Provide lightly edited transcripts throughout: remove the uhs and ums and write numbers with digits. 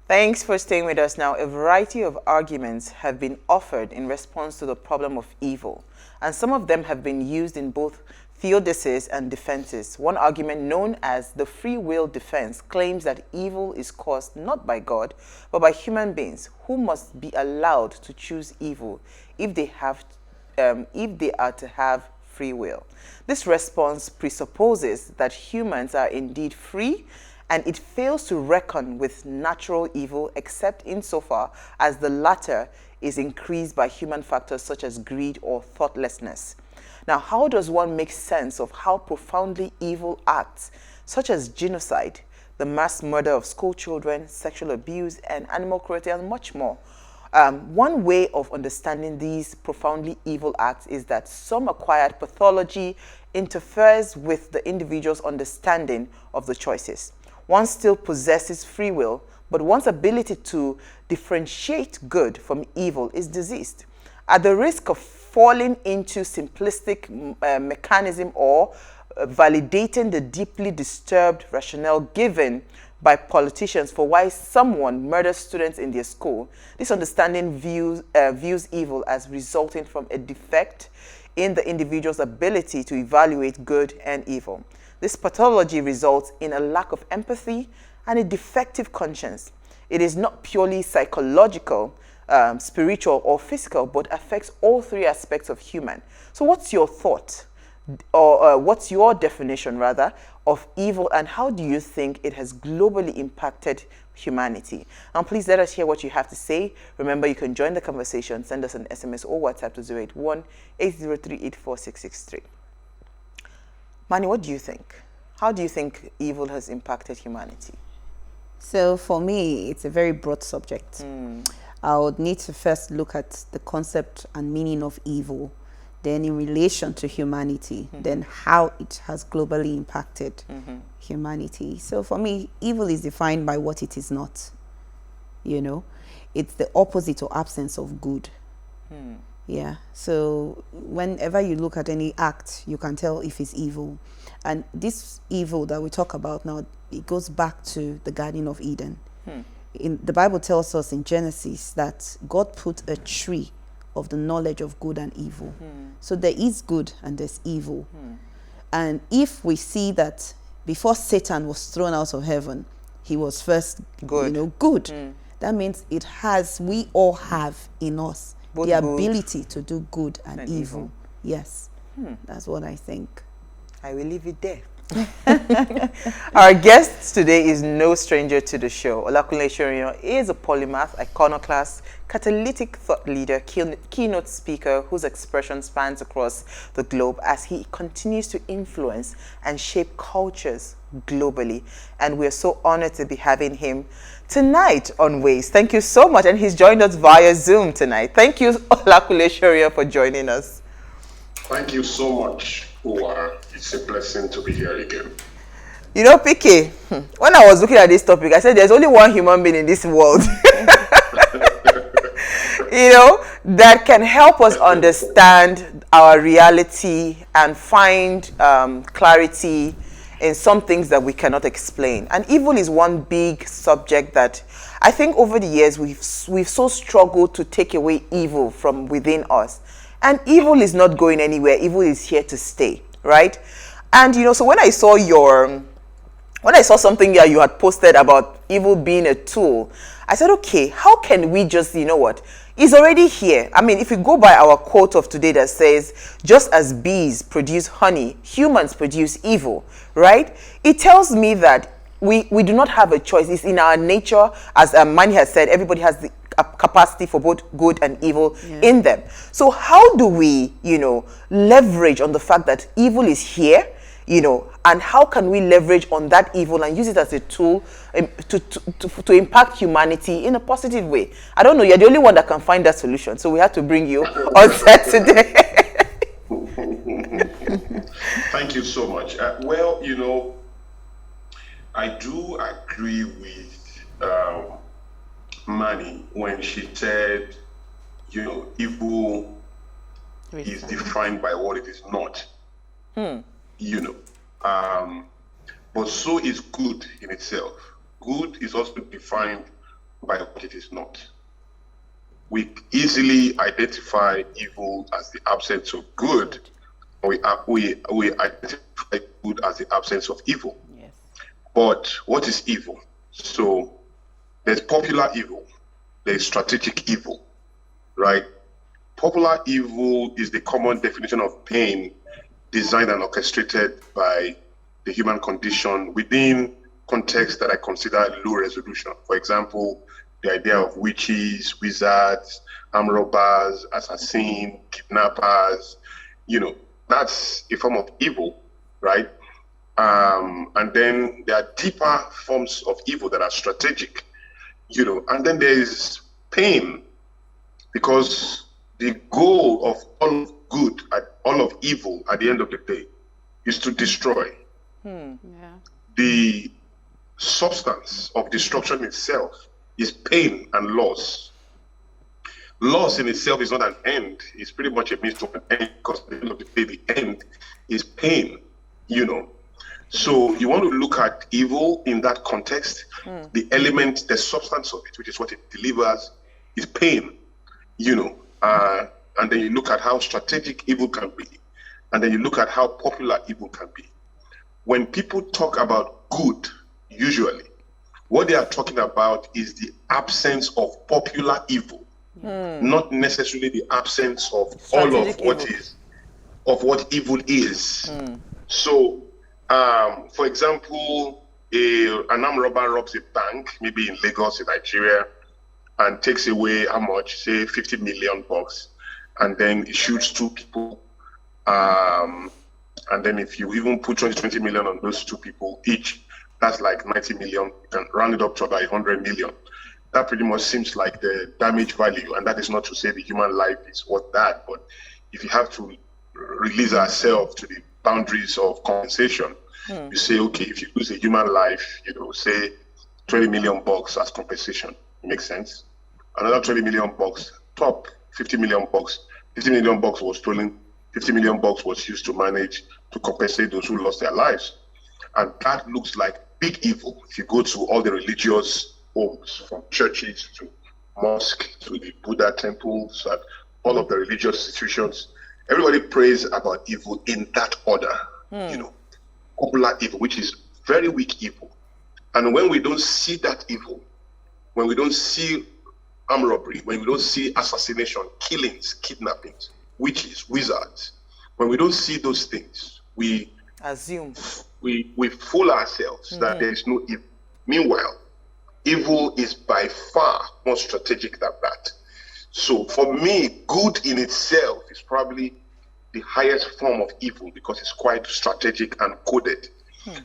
Thanks for staying with us now. A variety of arguments have been offered in response to the problem of evil, and some of them have been used in both theodicies and defenses. One argument, known as the free will defense, claims that evil is caused not by God, but by human beings who must be allowed to choose evil if they are to have free will. This response presupposes that humans are indeed free, and it fails to reckon with natural evil except insofar as the latter is increased by human factors such as greed or thoughtlessness. Now, how does one make sense of how profoundly evil acts, such as genocide, the mass murder of school children, sexual abuse, and animal cruelty, and much more? One way of understanding these profoundly evil acts is that some acquired pathology interferes with the individual's understanding of the choices. One still possesses free will, but one's ability to differentiate good from evil is diseased. At the risk of falling into simplistic mechanism or validating the deeply disturbed rationale given by politicians for why someone murders students in their school, this understanding views evil as resulting from a defect in the individual's ability to evaluate good and evil. This pathology results in a lack of empathy and a defective conscience. It is not purely psychological, spiritual, or physical, but affects all three aspects of human. So what's your thought, or what's your definition, rather, of evil, and how do you think it has globally impacted humanity? And please let us hear what you have to say. Remember, you can join the conversation. Send us an SMS or WhatsApp to 081-803-84663. Mani, what do you think? How do you think evil has impacted humanity? So for me, it's a very broad subject. I would need to first look at the concept and meaning of evil, then in relation to humanity, then how it has globally impacted humanity. So for me, evil is defined by what it is not. You know, it's the opposite or absence of good. Yeah, so whenever you look at any act, you can tell if it's evil. And this evil that we talk about now, it goes back to the Garden of Eden. The Bible tells us in Genesis that God put a tree of the knowledge of good and evil. So there is good and there's evil. And if we see that before Satan was thrown out of heaven, he was first good. That means we all have in us both the ability to do good and evil. Yes, that's what I think. I will leave it there. Our guest today is no stranger to the show. Olakunle Soriyan is a polymath, iconoclast, catalytic thought leader, keynote speaker whose expression spans across the globe as he continues to influence and shape cultures globally. And we're so honored to be having him tonight on Ways. Thank you so much. And he's joined us via Zoom tonight. Thank you, Olakunle Soriyan, for joining us. Thank you so much. It's a blessing to be here again. You know, PK, when I was looking at this topic, I said there's only one human being in this world, that can help us understand our reality and find clarity in some things that we cannot explain. And evil is one big subject that I think over the years we've so struggled to take away evil from within us. And evil is not going anywhere. Evil is here to stay, right? And so when I saw something that you had posted about evil being a tool, I said, okay, how can we just, it's already here. I mean, if we go by our quote of today that says, just as bees produce honey, humans produce evil, right? It tells me that we do not have a choice. It's in our nature. As Mani has said, everybody has the capacity for both good and evil in them. So how do we, leverage on the fact that evil is here, and how can we leverage on that evil and use it as a tool to impact humanity in a positive way? I don't know. You're the only one that can find that solution. So we have to bring you on set today. Thank you so much. I do agree with Mani when she said, evil is defined by what it is not. But so is good in itself. Good is also defined by what it is not. We easily identify evil as the absence of good. We identify good as the absence of evil. Yes. But what is evil? So there's popular evil, there's strategic evil, right? Popular evil is the common definition of pain designed and orchestrated by the human condition within contexts that I consider low resolution. For example, the idea of witches, wizards, armed robbers, assassins, kidnappers, that's a form of evil, right? And then there are deeper forms of evil that are strategic, and then there is pain, because the goal of all of good, all of evil at the end of the day is to destroy. Yeah. The substance of destruction itself is pain and loss. Loss in itself is not an end. It's pretty much a means to an end, because at the end of the day, the end is pain, So you want to look at evil in that context. The element, the substance of it, which is what it delivers, is pain, and then you look at how strategic evil can be, and then you look at how popular evil can be. When people talk about good, usually, what they are talking about is the absence of popular evil, not necessarily the absence of Strategic all of what evil is. So, for example, an armed robber robs a bank, maybe in Lagos, in Nigeria, and takes away how much, say, $50 million, and then he shoots two people. And then if you even put 20 million on those two people each, that's like 90 million. You can round it up to about 100 million. That pretty much seems like the damage value. And that is not to say the human life is worth that. But if you have to release ourselves to the boundaries of compensation, you say, okay, if you lose a human life, say $20 million as compensation. Makes sense. Another $20 million, top $50 million. $50 million was stolen. $50 million was used to manage to compensate those who lost their lives. And that looks like big evil. If you go to all the religious homes, from churches to mosques to the Buddha temples and all of the religious institutions, everybody prays about evil in that order. Popular evil, which is very weak evil. And when we don't see that evil, when we don't see armed robbery, when we don't see assassination, killings, kidnappings, witches, wizards, when we don't see those things, we assume, we fool ourselves that there is no evil. Meanwhile, evil is by far more strategic than that. So for me, good in itself is probably the highest form of evil, because it's quite strategic and coded.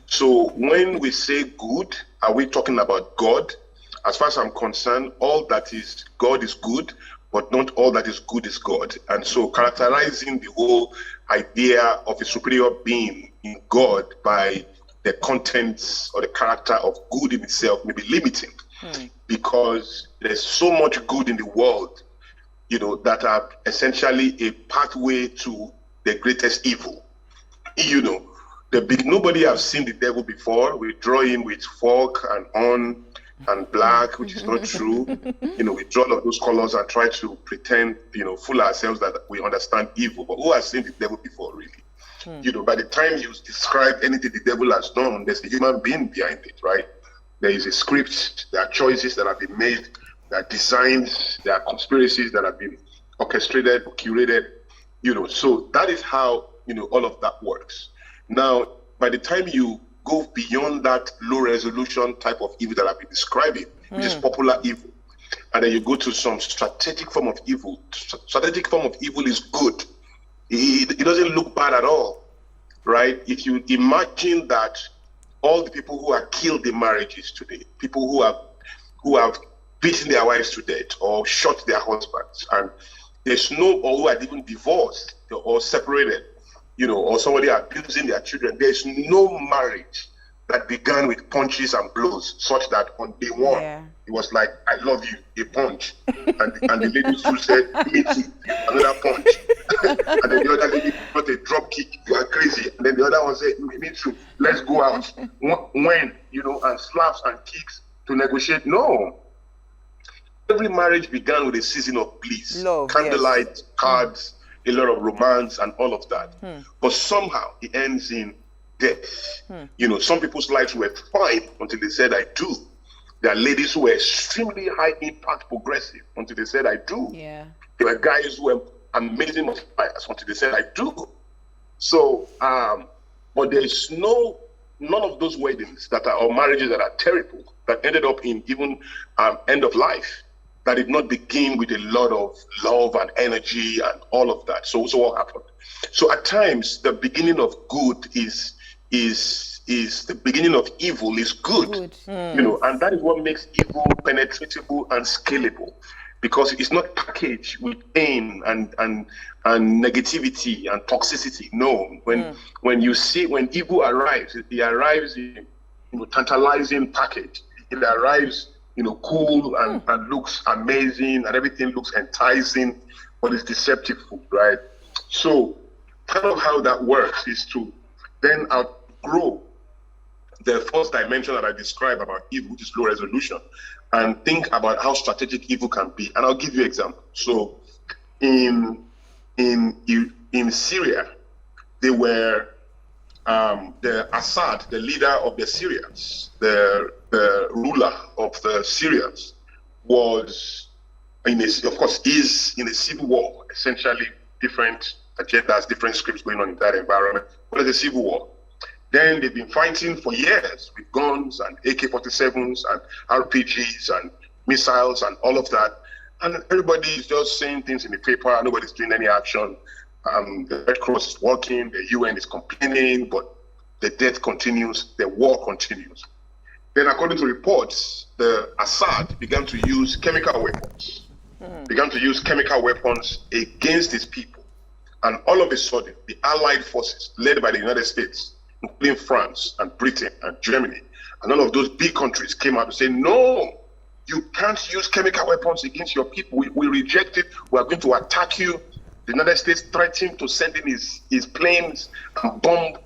So when we say good, are we talking about God? As far as I'm concerned, all that is God is good, but not all that is good is God. And so characterizing the whole idea of a superior being in God by the contents or the character of good in itself may be limiting, because there's so much good in the world, that are essentially a pathway to the greatest evil. Nobody has seen the devil before. We draw in with fork and on and black, which is not true. We draw all of those colors and try to pretend, fool ourselves that we understand evil. But who has seen the devil before, really? By the time you describe anything the devil has done, there's a human being behind it, right? There is a script, there are choices that have been made, there are designs, there are conspiracies that have been orchestrated, curated, So that is how, all of that works. Now, by the time you go beyond that low resolution type of evil that I've been describing, which is popular evil, and then you go to some strategic form of evil. Strategic form of evil is good. It doesn't look bad at all, right? If you imagine that all the people who are killed in marriages today, people who have beaten their wives to death or shot their husbands, and or who are even divorced or separated, or somebody abusing their children, there's no marriage that began with punches and blows, such that on day one, it was like, I love you, a punch. And the lady who said, me too, another punch. And then the other lady got a drop kick, you are crazy. And then the other one said, me too, let's go out. When, and slaps and kicks to negotiate. No. every marriage began with a season of bliss, Love, candlelight, yes. cards, a lot of romance and all of that. But somehow it ends in death. Some people's lives were fine until they said, I do. There are ladies who were extremely high impact progressive until they said, I do. Yeah. There were guys who were amazing multipliers until they said, I do. So, but there's none of those weddings or marriages that are terrible that ended up in even end of life that did not begin with a lot of love and energy and all of that. So what happened? So at times the beginning of good is the beginning of evil is good. And that is what makes evil penetratable and scalable, because it's not packaged with pain and negativity and toxicity. No, when evil arrives, it arrives in tantalizing package. It arrives cool and looks amazing and everything looks enticing, but it's deceptive food, right? So part of how that works is to then outgrow the first dimension that I described about evil, which is low resolution, and think about how strategic evil can be. And I'll give you an example. So in Syria, they were the Assad, the leader of the Syrians, the ruler of the Syrians, is in a civil war, essentially different agendas, different scripts going on in that environment. But it's a civil war. Then they've been fighting for years with guns and AK-47s and RPGs and missiles and all of that. And everybody is just saying things in the paper. Nobody's doing any action. The Red Cross is working. The UN is complaining, but the death continues. The war continues. Then, according to reports, the Assad began to use chemical weapons. Began to use chemical weapons against his people. And all of a sudden, the Allied forces, led by the United States, including France and Britain and Germany, and all of those big countries came out to say, no, you can't use chemical weapons against your people. We reject it. We are going to attack you. The United States threatened to send in his planes and bomb,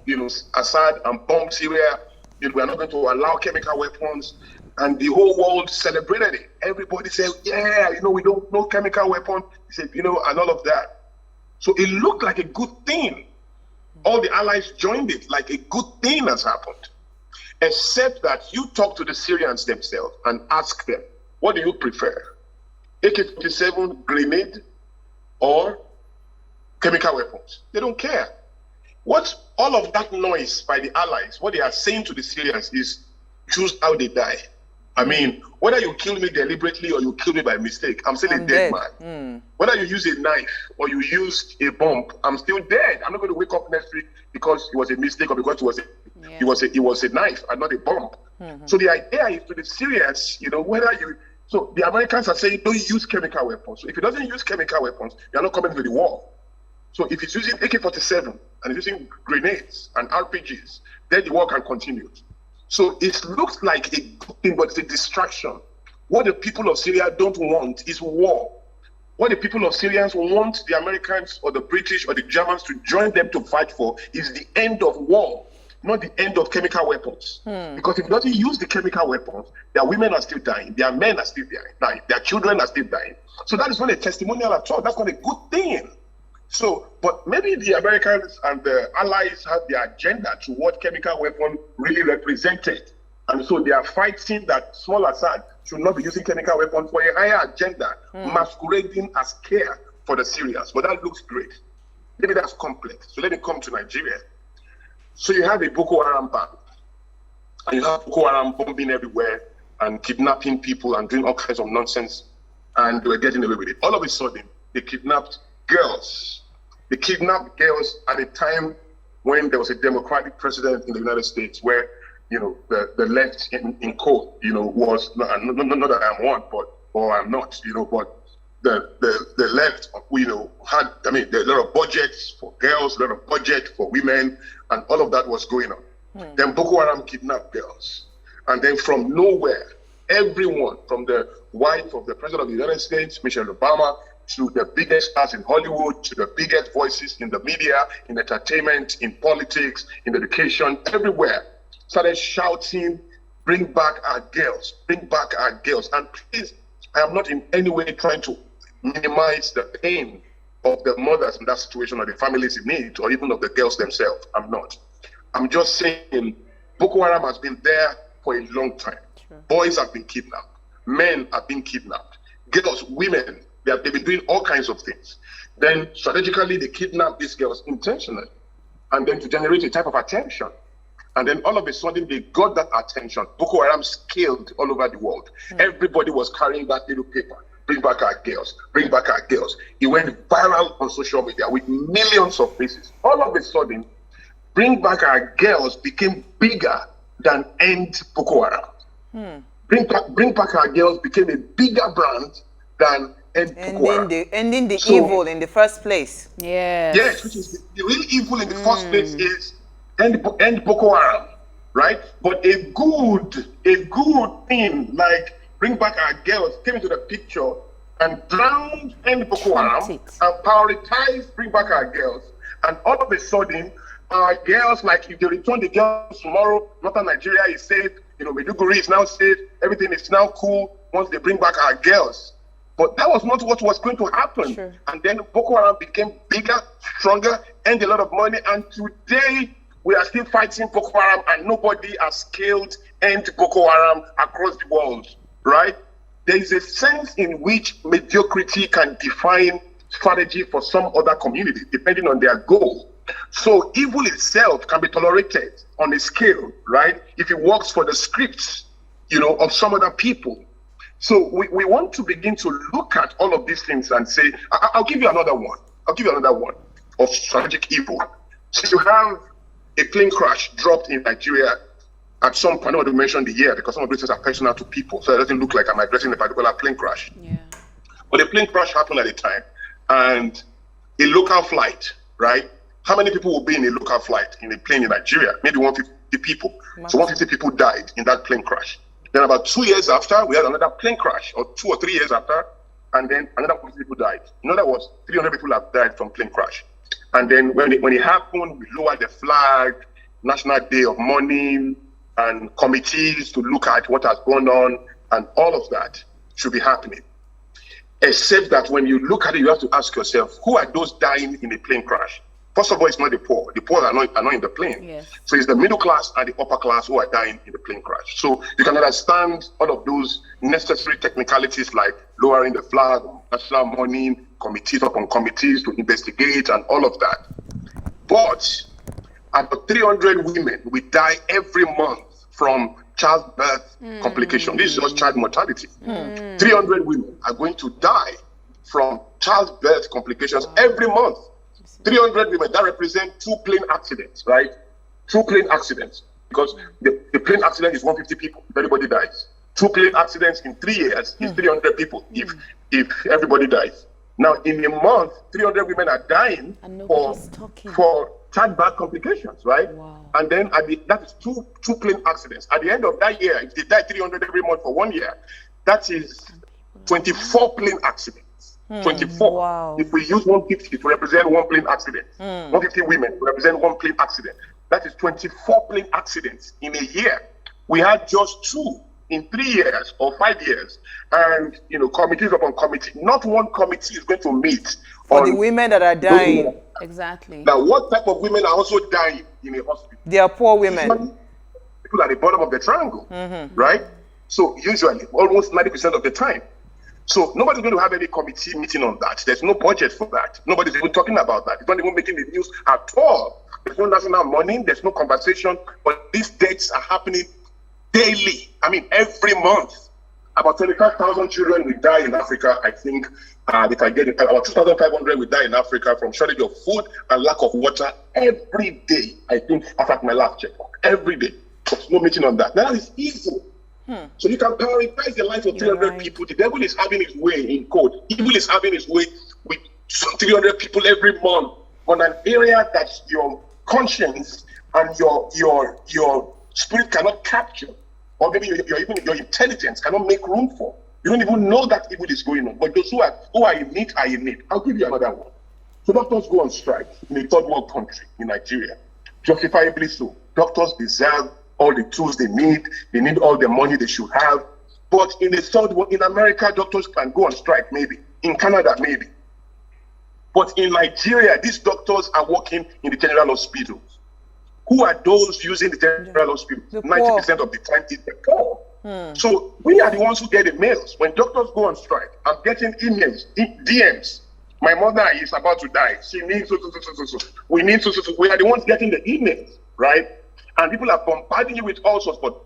Assad and bomb Syria. We are not going to allow chemical weapons. And the whole world celebrated it. Everybody said, yeah, we don't know chemical weapons. He said, and all of that. So it looked like a good thing. All the allies joined it, like a good thing has happened. Except that you talk to the Syrians themselves and ask them, what do you prefer? AK-47 grenade or chemical weapons? They don't care. What all of that noise by the allies, what they are saying to the Syrians is, choose how they die. I mean, whether you kill me deliberately or you kill me by mistake, I'm still a dead man. Whether you use a knife or you use a bomb, I'm still dead. I'm not going to wake up next week because it was a mistake or because it was a knife and not a bomb. So the idea is to the Syrians, so the Americans are saying don't use chemical weapons. So if he doesn't use chemical weapons, you're not coming to the war. So if he's using AK-47 and he's using grenades and RPGs, then the war can continue. So it looks like a good thing, but it's a distraction. What the people of Syria don't want is war. What the people of Syrians want the Americans or the British or the Germans to join them to fight for is the end of war, not the end of chemical weapons. Because if he doesn't use the chemical weapons, their women are still dying, their men are still dying, their children are still dying. So that is not a testimonial at all. That's not a good thing. So, but maybe the Americans and the allies have their agenda to what chemical weapon really represented. And so they are fighting that small Assad should not be using chemical weapons for a higher agenda, masquerading as care for the Syrians. But that looks great. Maybe that's complex. So let me come to Nigeria. So you have a Boko Haram band, and you have Boko Haram bombing everywhere and kidnapping people and doing all kinds of nonsense, and they were getting away with it. All of a sudden, they kidnapped girls. They kidnapped girls at a time when there was a Democratic president in the United States where, the left in quote, was, not that I'm one, or I'm not, but the left, had, there are a lot of budgets for girls, a lot of budget for women, and all of that was going on. Then Boko Haram kidnapped girls. And then from nowhere, everyone, from the wife of the president of the United States, Michelle Obama, to the biggest stars in Hollywood, to the biggest voices in the media, in entertainment, in politics, in education, everywhere, started shouting, bring back our girls, bring back our girls. And please, I am not in any way trying to minimize the pain of the mothers in that situation or the families in need or even of the girls themselves. I'm not. I'm just saying Boko Haram has been there for a long time. Sure. Boys have been kidnapped. Men have been kidnapped. Girls, women, they've been doing all kinds of things. Then strategically, they kidnap these girls intentionally and then to generate a type of attention. And then all of a sudden, they got that attention. Boko Haram scaled all over the world. Everybody was carrying that little paper. Bring back our girls. Bring back our girls. It went viral on social media with millions of faces. All of a sudden, Bring Back Our Girls became bigger than End Boko Haram. Bring Back Our Girls became a bigger brand than End Boko Haram. Ending the evil in the first place. Yes, which is the real evil in the first place is end Boko Haram, right? But a good thing like Bring Back Our Girls came into the picture and drowned End Boko Haram and prioritized Bring Back Our Girls. And all of a sudden, our girls, like if they return the girls tomorrow, Northern Nigeria is safe, Maiduguri is now safe, everything is now cool once they bring back our girls. But that was not what was going to happen. Sure. And then Boko Haram became bigger, stronger, earned a lot of money. And today, we are still fighting Boko Haram and nobody has scaled End Boko Haram across the world, right? There is a sense in which mediocrity can define strategy for some other community, depending on their goal. So evil itself can be tolerated on a scale, right? If it works for the scripts, of some other people. So we want to begin to look at all of these things and say, I'll give you another one. Of strategic evil. So you have a plane crash dropped in Nigeria at some point. I don't want to mention the year because some of these things are personal to people. So it doesn't look like I'm addressing a particular plane crash. Yeah. But the plane crash happened at the time. And a local flight, right? How many people will be in a local flight in a plane in Nigeria? Maybe 150 people. So 150 people died in that plane crash. Then about 2 years after, we had another plane crash, or 2 or 3 years after, and then another 150 people died. In other words, 300 people have died from plane crash. And then when it happened, we lowered the flag, National Day of Mourning, and committees to look at what has gone on, and all of that should be happening. Except that when you look at it, you have to ask yourself, who are those dying in a plane crash? First of all, it's not the poor. The poor are not in the plane. Yes. So it's the middle class and the upper class who are dying in the plane crash. So you can understand all of those necessary technicalities like lowering the flag, national mourning, committees upon committees to investigate and all of that. But about 300 women will die every month from childbirth complication. This is just child mortality. 300 women are going to die from childbirth complications every month. 300 women, that represent 2 plane accidents, right? 2 plane accidents. Because the plane accident is 150 people if everybody dies. 2 plane accidents in 3 years is 300 people if everybody dies. Now, in a month, 300 women are dying for childbirth complications, right? Wow. And then that is two plane accidents. At the end of that year, if they die 300 every month for 1 year, that is 24 plane accidents. 24. Wow. If we use 150 to represent 1 plane accident, 150 women to represent 1 plane accident, that is 24 plane accidents in a year. We had just 2 in 3 years or 5 years, and committees upon committee. Not one committee is going to meet for the women that are dying. Exactly. Now, what type of women are also dying in a hospital? They are poor women. People at the bottom of the triangle, right? So usually, almost 90% of the time. So nobody's going to have any committee meeting on that. There's no budget for that. Nobody's even talking about that. It's not even making the news at all. There's no national mourning. There's no conversation. But these deaths are happening daily. I mean, every month. About 25,000 children will die in Africa, I think. If I get it, about 2,500 will die in Africa from shortage of food and lack of water every day. I think, after my last check, every day. There's no meeting on that. That is evil. So you can prioritize the life of 300 people. The devil is having his way in code. Evil is having his way with 300 people every month on an area that your conscience and your spirit cannot capture, or maybe your intelligence cannot make room for. You don't even know that evil is going on. But those who are in need are in need. I'll give you another one. So doctors go on strike in a third world country, in Nigeria, justifiably so. Doctors deserve all the tools they need all the money they should have. But in the third world, in America, doctors can go on strike, maybe. In Canada, maybe. But in Nigeria, these doctors are working in the general hospitals. Who are those using the general hospital? 90% of the time is the poor. So we are the ones who get the mails. When doctors go on strike, I'm getting emails, DMs. My mother is about to die. She needs so. We need so. We are the ones getting the emails, right? And people are bombarding you with all sorts, but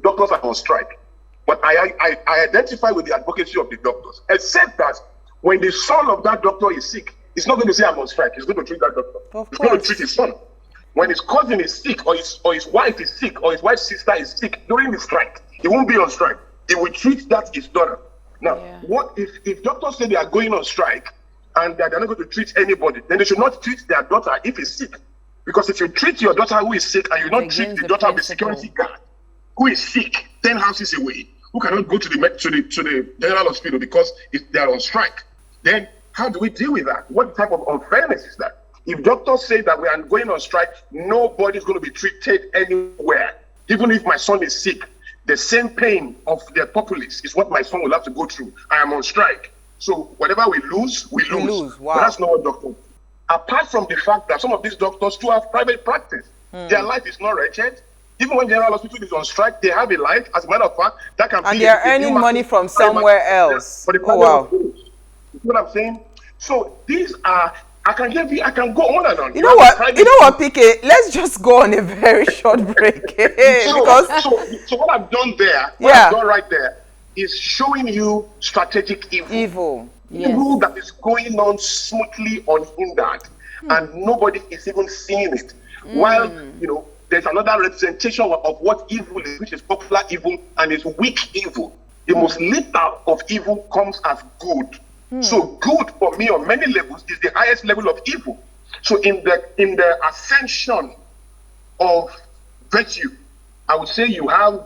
doctors are on strike. But I identify with the advocacy of the doctors, except that when the son of that doctor is sick, he's not going to say I'm on strike. He's going to treat that doctor. He's going to treat his son. When his cousin is sick, or his wife is sick, or his wife's sister is sick during the strike, he won't be on strike. He will treat that his daughter. Now, what if doctors say they are going on strike and they're not going to treat anybody, then they should not treat their daughter if he's sick. Because if you treat your daughter who is sick and you not treat the daughter of the security guard who is sick 10 houses away, who cannot go to the general hospital because they are on strike, then how do we deal with that? What type of unfairness is that? If doctors say that we are going on strike, nobody's going to be treated anywhere. Even if my son is sick, the same pain of the populace is what my son will have to go through. I am on strike. So whatever we lose, we lose. Wow. But that's not what doctors do. Apart from the fact that some of these doctors still have private practice. Their life is not wretched. Even when general hospital is on strike, they have a life. As a matter of fact, that can be. And they are earning money from somewhere else. Oh, wow. You know what I'm saying? So these are. I can go on and on. You know what, PK? Let's just go on a very short break. So what I've done there, what I've done right there, is showing you strategic evil. Evil that is going on smoothly unhindered, and nobody is even seeing it. While there's another representation of what evil is, which is popular evil and is weak evil. The most lethal of evil comes as good. So good for me on many levels is the highest level of evil. So in the ascension of virtue, I would say you have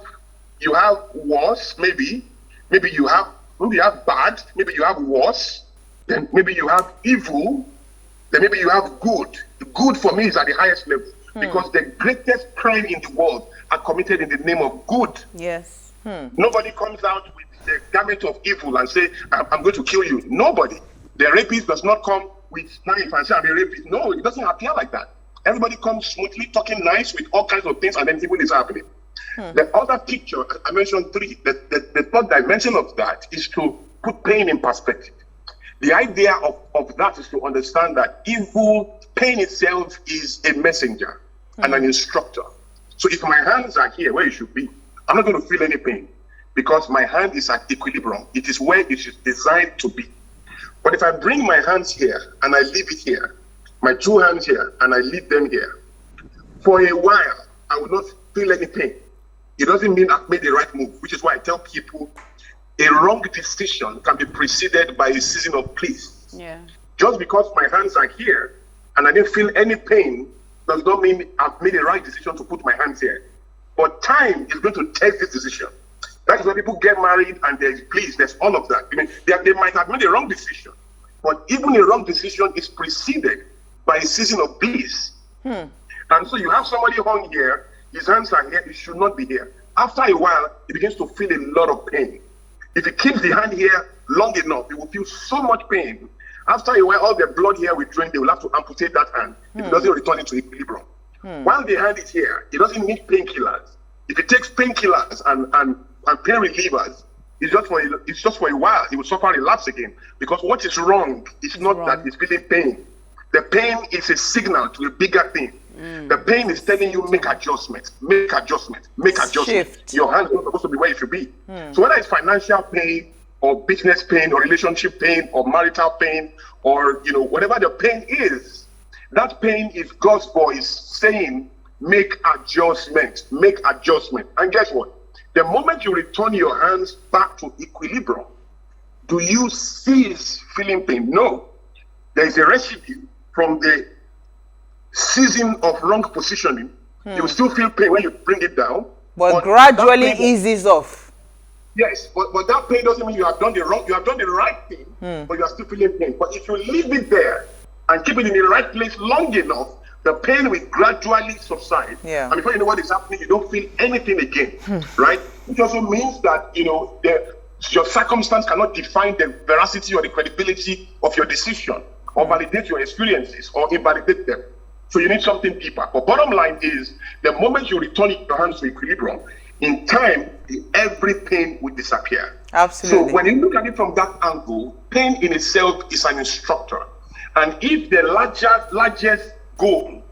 worse, maybe you have bad, maybe you have worse, then maybe you have evil, then maybe you have good. The good for me is at the highest level because the greatest crime in the world are committed in the name of good. Yes. Nobody comes out with the garment of evil and say, I'm going to kill you. Nobody. The rapist does not come with knife and say, I'm a rapist. No, it doesn't appear like that. Everybody comes smoothly, talking nice with all kinds of things, and then evil is happening. The other picture, I mentioned three, the third dimension of that is to put pain in perspective. The idea of that is to understand that evil, pain itself is a messenger and an instructor. So if my hands are here where it should be, I'm not going to feel any pain because my hand is at equilibrium. It is where it is designed to be. But if I bring my hands here and I leave it here, my two hands here and I leave them here, for a while, I will not feel any pain. It doesn't mean I've made the right move, which is why I tell people a wrong decision can be preceded by a season of bliss. Yeah. Just because my hands are here and I didn't feel any pain does not mean I've made the right decision to put my hands here. But time is going to test this decision. That is why people get married and there's bliss, there's all of that. I mean, they might have made a wrong decision, but even a wrong decision is preceded by a season of bliss. And so you have somebody hung here, his hands are here, it should not be here. After a while, he begins to feel a lot of pain. If he keeps the hand here long enough, he will feel so much pain. After a while, all the blood here will drain, they will have to amputate that hand if it doesn't return into equilibrium. While the hand is here, it doesn't need painkillers. If it takes painkillers and pain relievers, it's just for a while. He will suffer a lapse again. Because what is wrong is not that he's feeling pain. The pain is a signal to a bigger thing. The pain is telling you make adjustments. Shift. Your hands are supposed to be where it should be. So whether it's financial pain or business pain or relationship pain or marital pain or whatever the pain is, that pain is God's voice saying make adjustment. And guess what? The moment you return your hands back to equilibrium, do you cease feeling pain? No. There is a residue from the season of wrong positioning. You still feel pain when you bring it down. But gradually eases off. Yes, but that pain doesn't mean you have done the right thing, but you are still feeling pain. But if you leave it there and keep it in the right place long enough, the pain will gradually subside. Yeah. And before you know what is happening, you don't feel anything again, right? Which also means that, your circumstance cannot define the veracity or the credibility of your decision, or validate your experiences, or invalidate them. So you need something deeper. But bottom line is, the moment you return your hands to equilibrium, in time, every pain will disappear. Absolutely. So when you look at it from that angle, pain in itself is an instructor. And if the largest goal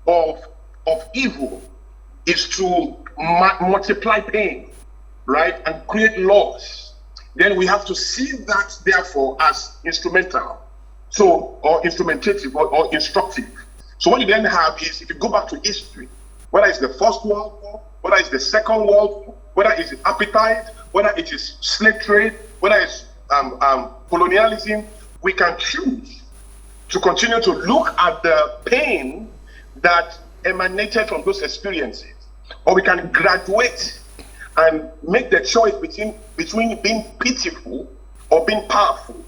of evil is to multiply pain, right, and create loss, then we have to see that, therefore, as instrumental, or instrumentative, or instructive. So what you then have is, if you go back to history, whether it's the First World War, whether it's the Second World War, whether it's appetite, whether it is slave trade, whether it's colonialism, we can choose to continue to look at the pain that emanated from those experiences, or we can graduate and make the choice between being pitiful or being powerful.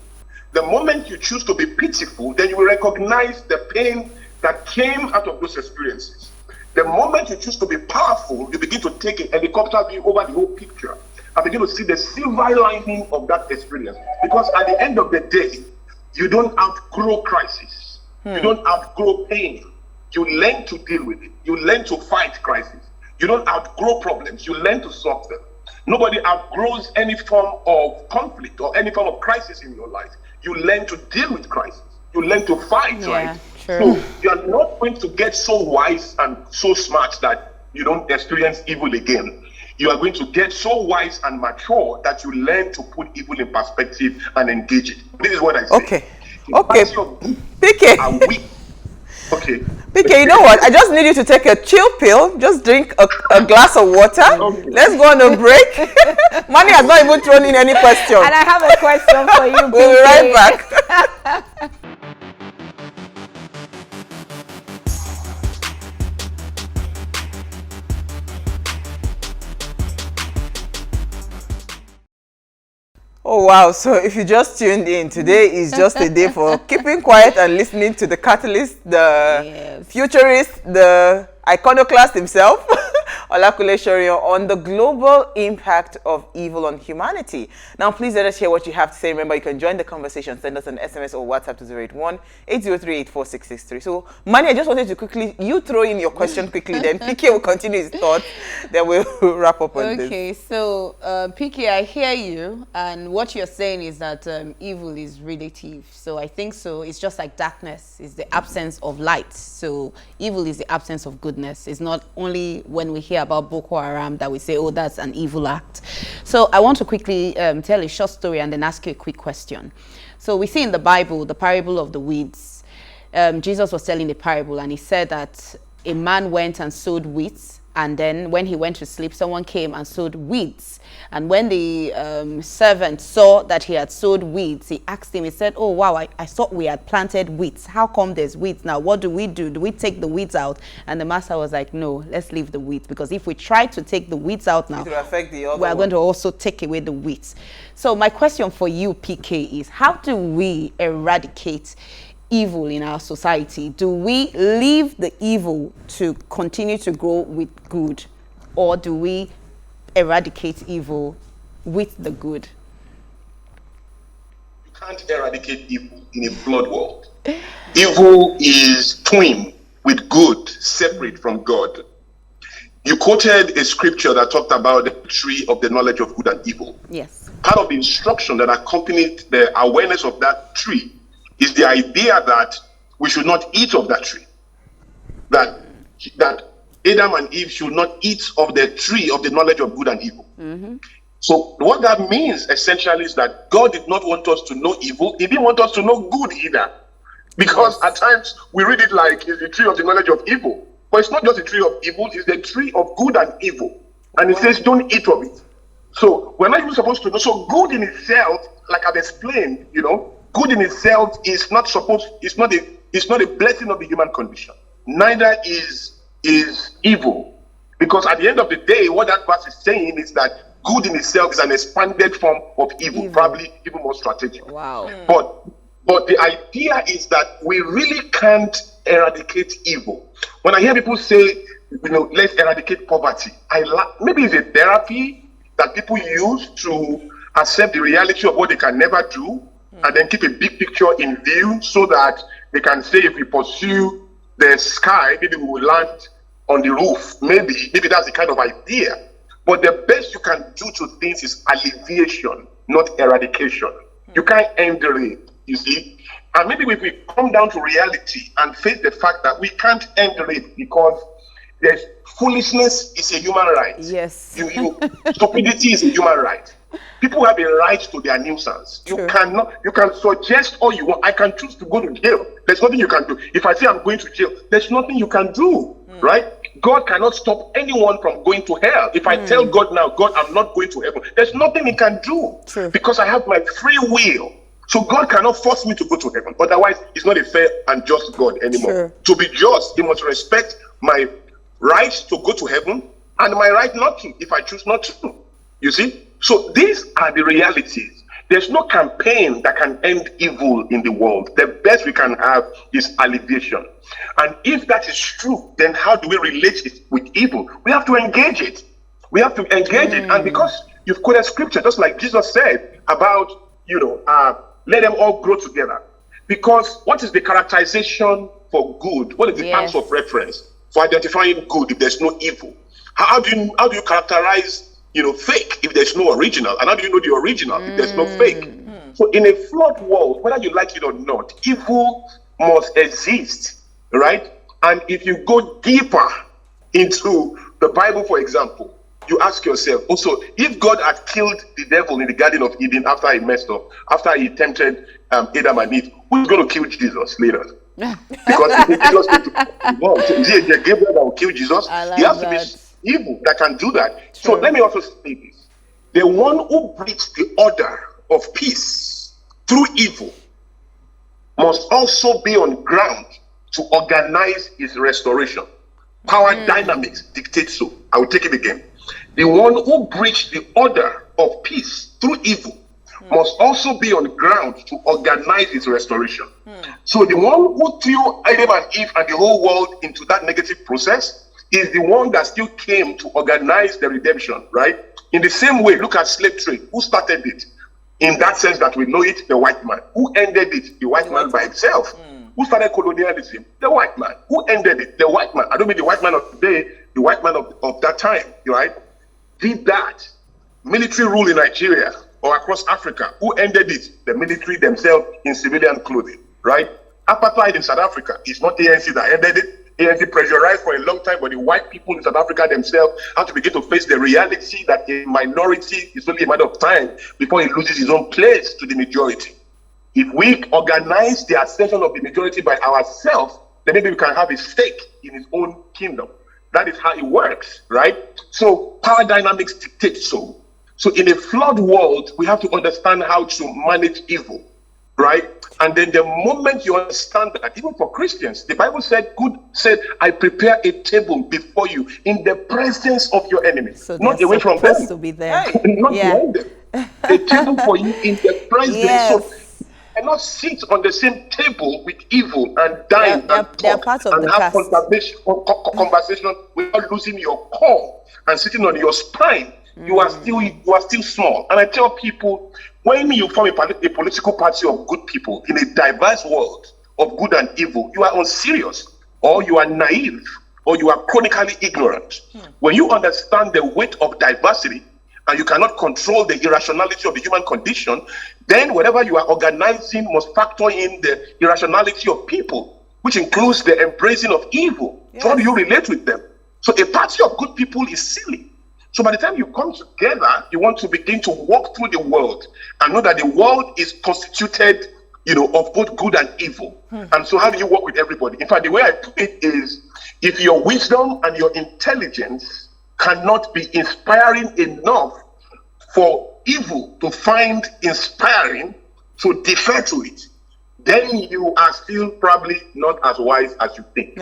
The moment you choose to be pitiful, then you will recognize the pain that came out of those experiences. The moment you choose to be powerful, you begin to take a helicopter view over the whole picture and begin to see the silver lining of that experience. Because at the end of the day, you don't outgrow crisis. You don't outgrow pain. You learn to deal with it. You learn to fight crisis. You don't outgrow problems. You learn to solve them. Nobody outgrows any form of conflict or any form of crisis in your life. You learn to deal with crisis. You learn to fight, right? True. So you are not going to get so wise and so smart that you don't experience evil again. You are going to get so wise and mature that you learn to put evil in perspective and engage it. This is what I say. Okay. PK. Are weak. Okay. PK, you know what? I just need you to take a chill pill. Just drink a glass of water. Okay. Let's go on a break. Manny has not even thrown in any question. And I have a question for you, We'll be right back. Oh wow, so if you just tuned in, today is just a day for keeping quiet and listening to the catalyst, the futurist, the iconoclast himself, Olakunle Soriyan, on the global impact of evil on humanity. Now, please let us hear what you have to say. Remember, you can join the conversation. Send us an SMS or WhatsApp to 081-803-84663. So, Manny, I just wanted to quickly, you throw in your question quickly, then PK will continue his thoughts, then we'll wrap up on this. Okay, so PK, I hear you, and what you're saying is that evil is relative. So I think so. It's just like darkness is the absence of light. So evil is the absence of goodness. It's not only when we hear about Boko Haram that we say, oh, that's an evil act. So I want to quickly tell a short story and then ask you a quick question. So we see in the Bible, the parable of the weeds. Jesus was telling the parable, and he said that a man went and sowed wheat, and then when he went to sleep, someone came and sowed weeds. And when the servant saw that he had sowed weeds, he asked him, he said, oh, wow, I thought we had planted weeds. How come there's weeds now? What do we do? Do we take the weeds out? And the master was like, no, let's leave the weeds. Because if we try to take the weeds out now, it will affect the other we're going to also take away the weeds. So my question for you, PK, is how do we eradicate evil in our society? Do we leave the evil to continue to grow with good, or do we eradicate evil with the good? You can't eradicate evil in a blood world. Evil is twin with good, separate from God. You quoted a scripture that talked about the tree of the knowledge of good and evil. Yes. Part of the instruction that accompanied the awareness of that tree is the idea that we should not eat of that tree. That Adam and Eve should not eat of the tree of the knowledge of good and evil. Mm-hmm. So what that means essentially is that God did not want us to know evil. He didn't want us to know good either. Because at times we read it like it's the tree of the knowledge of evil. But it's not just the tree of evil, it's the tree of good and evil. And it says don't eat of it. So we're not even supposed to know. So good in itself, like I've explained, good in itself is not supposed, it's not a blessing of the human condition. Neither is evil. Because at the end of the day, what that verse is saying is that good in itself is an expanded form of evil. Probably even more strategic. Wow. But the idea is that we really can't eradicate evil. When I hear people say, let's eradicate poverty, maybe it's a therapy that people use to accept the reality of what they can never do, and then keep a big picture in view so that they can say, if we pursue the sky, maybe we will land on the roof. Maybe that's the kind of idea. But the best you can do to things is alleviation, not eradication. You can't end the rain, you see. And maybe if we come down to reality and face the fact that we can't end the rain because there's foolishness is a human right. Yes. Stupidity is a human right. People have a right to their nuisance. True. You can suggest all you want. I can choose to go to jail. There's nothing you can do. If I say I'm going to jail, there's nothing you can do, right? God cannot stop anyone from going to hell. If I tell God now, God, I'm not going to heaven, there's nothing he can do. True. Because I have my free will. So God cannot force me to go to heaven. Otherwise, he's not a fair and just God anymore. True. To be just, he must respect my right to go to heaven and my right not to, if I choose not to. You see? So these are the realities. There's no campaign that can end evil in the world. The best we can have is alleviation. And if that is true, then how do we relate it with evil? We have to engage it. We have to engage it. And because you've quoted scripture, just like Jesus said about, let them all grow together. Because what is the characterization for good? What is the terms of reference for identifying good if there's no evil? How do you characterize fake if there's no original? And how do you know the original if there's no fake? So in a flawed world, whether you like it or not, evil must exist, right? And if you go deeper into the Bible, for example, you ask yourself, also, if God had killed the devil in the Garden of Eden after he messed up, after he tempted Adam and Eve, who's going to kill Jesus later? Because if Jesus came to is it Gabriel that will kill Jesus? He has to be evil that can do that. True. So let me also say this. The one who breaks the order of peace through evil must also be on ground to organize his restoration. Power dynamics dictate so. I will take it again. The one who breaks the order of peace through evil must also be on ground to organize his restoration. So the one who threw Adam and Eve and the whole world into that negative process is the one that still came to organize the redemption, right? In the same way, look at slave trade. Who started it? In that sense that we know it, the white man. Who ended it? The white man by himself. Who started colonialism? The white man. Who ended it? The white man. I don't mean the white man of today, the white man of that time, right? Did that. Military rule in Nigeria or across Africa. Who ended it? The military themselves in civilian clothing, right? Apartheid in South Africa. It's not ANC that ended it. ANC pressurized for a long time, but the white people in South Africa themselves have to begin to face the reality that a minority is only a matter of time before he loses his own place to the majority. If we organize the ascension of the majority by ourselves, then maybe we can have a stake in his own kingdom. That is how it works, right? So power dynamics dictate so. So in a flawed world, we have to understand how to manage evil, right? And then the moment you understand that, even for Christians, the Bible said, I prepare a table before you in the presence of your enemies, so not away from them. To be there. Not behind them. A table for you in the presence. Yes. So you cannot sit on the same table with evil and dine and talk and have conversation without losing your core and sitting on your spine. You are still small. And I tell people, when you form a political party of good people in a diverse world of good and evil, you are unserious, or you are naive, or you are chronically ignorant. When you understand the weight of diversity and you cannot control the irrationality of the human condition, then whatever you are organizing must factor in the irrationality of people, which includes the embracing of evil. Yes. So how do you relate with them? So a party of good people is silly. So by the time you come together, you want to begin to walk through the world and know that the world is constituted, of both good and evil. And so how do you work with everybody? In fact, the way I put it is, if your wisdom and your intelligence cannot be inspiring enough for evil to find inspiring, to defer to it, then you are still probably not as wise as you think.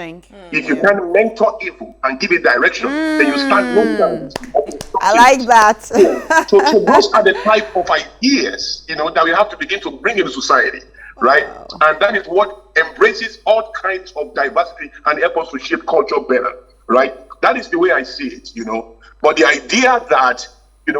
If you can mentor evil and give it direction, then you stand no chance. I like that. So those are the type of ideas, that we have to begin to bring into society. right? And that is what embraces all kinds of diversity and helps us to shape culture better, right? That is the way I see it, But the idea that,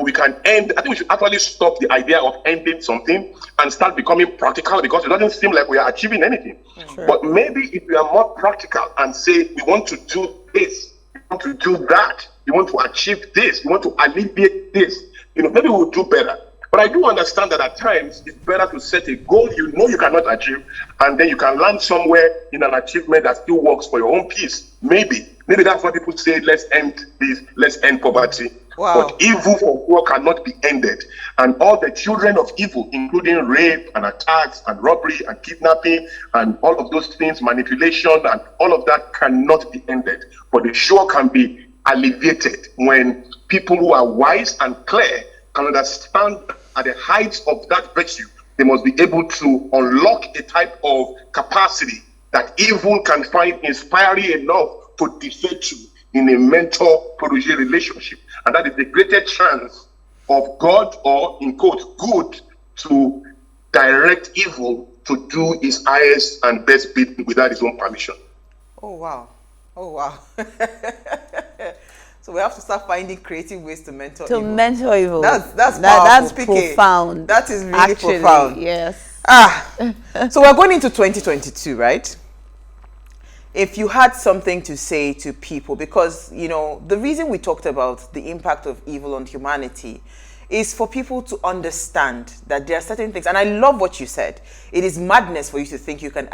we can end, I think we should actually stop the idea of ending something and start becoming practical, because it doesn't seem like we are achieving anything. Sure. But maybe if we are more practical and say, we want to do this, we want to do that, we want to achieve this, we want to alleviate this, maybe we'll do better. But I do understand that at times it's better to set a goal you cannot achieve, and then you can land somewhere in an achievement that still works for your own peace. Maybe that's what people say, let's end this, let's end poverty. Wow. But evil for war cannot be ended. And all the children of evil, including rape and attacks and robbery and kidnapping and all of those things, manipulation and all of that cannot be ended. But they sure can be alleviated when people who are wise and clear can understand at the heights of that virtue. They must be able to unlock a type of capacity that evil can find inspiring enough to defer to in a mentor-protege relationship. And that is the greatest chance of God, or in quote, good, to direct evil to do his highest and best bidding without his own permission. Oh, wow. So we have to start finding creative ways to mentor evil. Mentor evil. That's powerful, that's PK. profound. That is really Actually, profound. Yes. So we're going into 2022, right? If you had something to say to people, because, the reason we talked about the impact of evil on humanity is for people to understand that there are certain things. And I love what you said. It is madness for you to think you can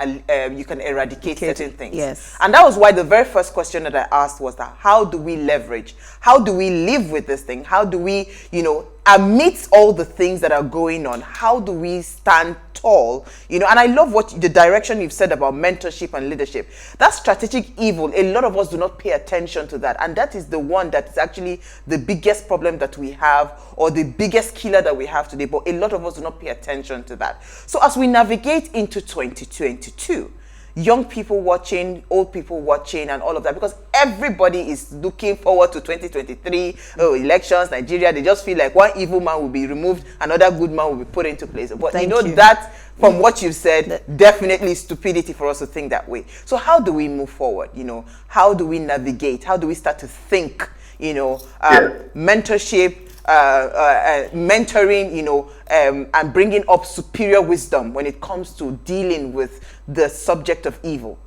eradicate certain things. Yes. And that was why the very first question that I asked was that, how do we leverage? How do we live with this thing? How do we, amidst all the things that are going on, how do we stand tall? And I love the direction you've said about mentorship and leadership. That strategic evil, a lot of us do not pay attention to that. And that is the one that is actually the biggest problem that we have, or the biggest killer that we have today. But a lot of us do not pay attention to that. So as we navigate into 2022, young people watching, old people watching, and all of that, because everybody is looking forward to 2023. Elections, Nigeria, they just feel like one evil man will be removed, another good man will be put into place. But that, from what you've said, definitely stupidity for us to think that way. So how do we move forward? How do we navigate? How do we start to think? Mentorship, mentoring, and bringing up superior wisdom when it comes to dealing with the subject of evil.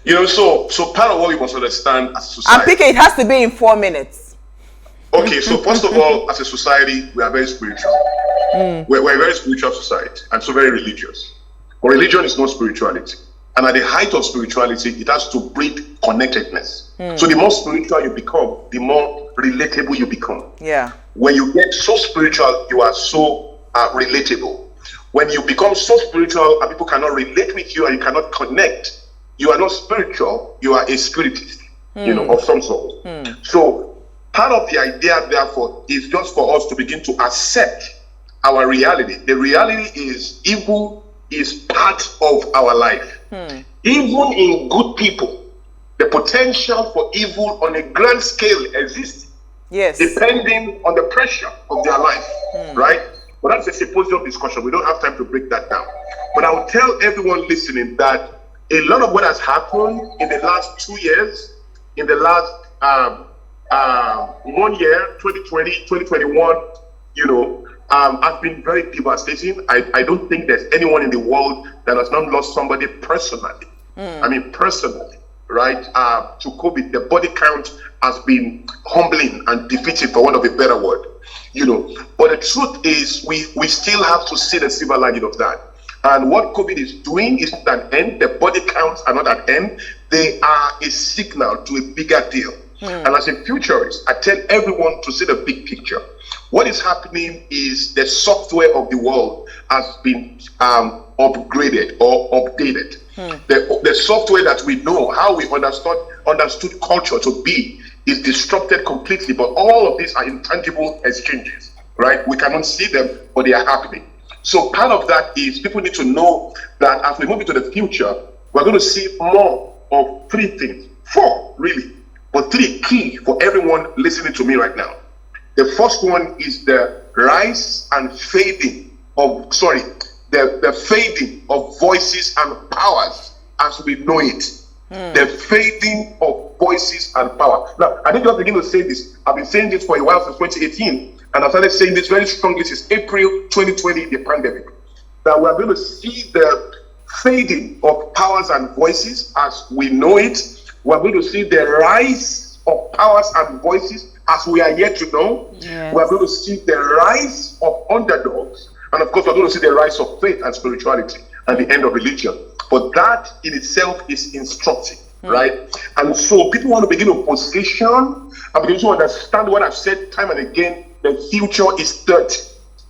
So part of what we must understand as a society. And PK, it has to be in 4 minutes. Okay, so first of all, as a society, we are very spiritual. We're a very spiritual society, and so very religious. But religion is not spirituality. And at the height of spirituality, it has to breed connectedness. So the more spiritual you become, the more relatable you become. Yeah. When you get so spiritual, you are so relatable. When you become so spiritual and people cannot relate with you and you cannot connect, you are not spiritual, you are a spiritist, of some sort. So part of the idea, therefore, is just for us to begin to accept our reality. The reality is evil is part of our life. Even in good people, the potential for evil on a grand scale exists. Yes. Depending on the pressure of their life, right? But that's a symposium discussion. We don't have time to break that down. But I will tell everyone listening that a lot of what has happened in the last 2 years, in the last 1 year, 2020, 2021, has been very devastating. I don't think there's anyone in the world that has not lost somebody personally. I mean, personally, right? To COVID, the body count has been humbling and defeating, for want of a better word. But the truth is, we still have to see the silver lining of that. And what COVID is doing is not an end. The body counts are not an end. They are a signal to a bigger deal. And as a futurist, I tell everyone to see the big picture. What is happening is the software of the world has been upgraded or updated. The software that we know, how we understood culture to be, is disrupted completely. But all of these are intangible exchanges, right? We cannot see them, but they are happening. So part of that is people need to know that as we move into the future, we're going to see more of 3 things. 4, really. But 3 key for everyone listening to me right now. The first one is the rise and fading of, the the fading of voices and powers as we know it. The fading of voices and power. Now, I didn't just begin to say this. I've been saying this for a while, since 2018, and I started saying this very strongly since April 2020, the pandemic, that we are going to see the fading of powers and voices as we know it. We are going to see the rise of powers and voices as we are yet to know. Yes. We are going to see the rise of underdogs, and of course, we're going to see the rise of faith and spirituality and the end of religion. But that in itself is instructive, right? And so people want to begin to position and begin to understand what I've said time and again. The future is 30.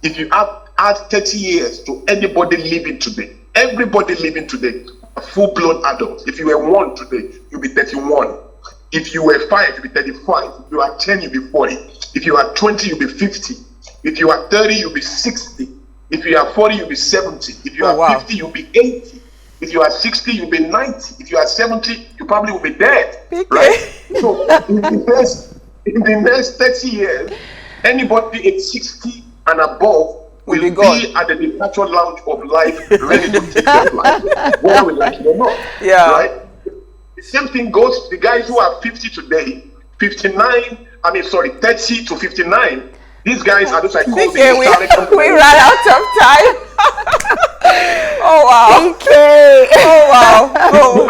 If you add 30 years to anybody living today, everybody living today, full-blown adults. If you were 1 today, you'll be 31. If you were 5, you'll be 35. If you are 10, you'll be 40. If you are 20, you'll be 50. If you are 30, you'll be 60. If you are 40, you'll be 70. If you are 50, you'll be 80. If you are 60, you'll be 90. If you are 70, you probably will be dead. Right? So in the next 30 years, anybody at 60 and above will be at the departure lounge of life, ready to take their life, whether we like it or not. Yeah. Right? The same thing goes to the guys who are 50 today, 30 to 59. These guys are just like we ran out of time. Oh wow. Oh wow. Oh.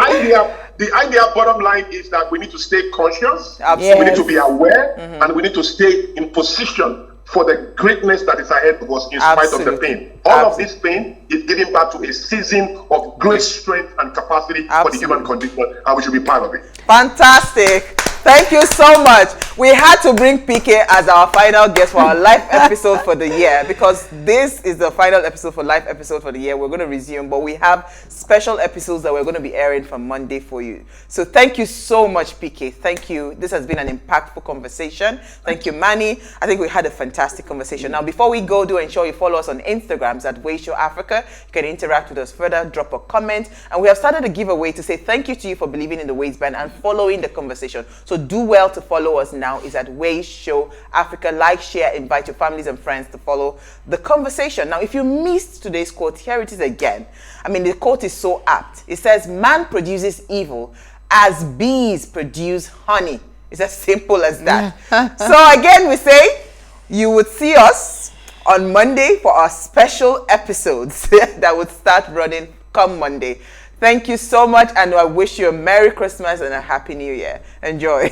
The idea bottom line is that we need to stay conscious. Absolutely. We need to be aware, and we need to stay in position for the greatness that is ahead of us in spite of the pain. All of this pain is giving back to a season of great strength and capacity for the human condition, and we should be part of it. Fantastic. Thank you so much. We had to bring PK as our final guest for our live episode for the year, because this is the final episode for live episode for the year. We're going to resume, but we have special episodes that we're going to be airing from Monday for you. So thank you so much, PK. Thank you. This has been an impactful conversation. Thank you, Manny. I think we had a fantastic conversation. Now, before we go, do ensure you follow us on Instagrams at PlusTvAfrica. You can interact with us further, drop a comment, and we have started a giveaway to say thank you to you for believing in the waistband and following the conversation. So do well to follow us now. Is at PlusTvAfrica. Like, share, invite your families and friends to follow the conversation. Now, if you missed today's quote, here it is again. I mean, the quote is so apt. It says, "Man produces evil as bees produce honey." It's as simple as that. So again, we say you would see us on Monday for our special episodes that would start running come Monday. Thank you so much, and I wish you a Merry Christmas and a Happy New Year. Enjoy.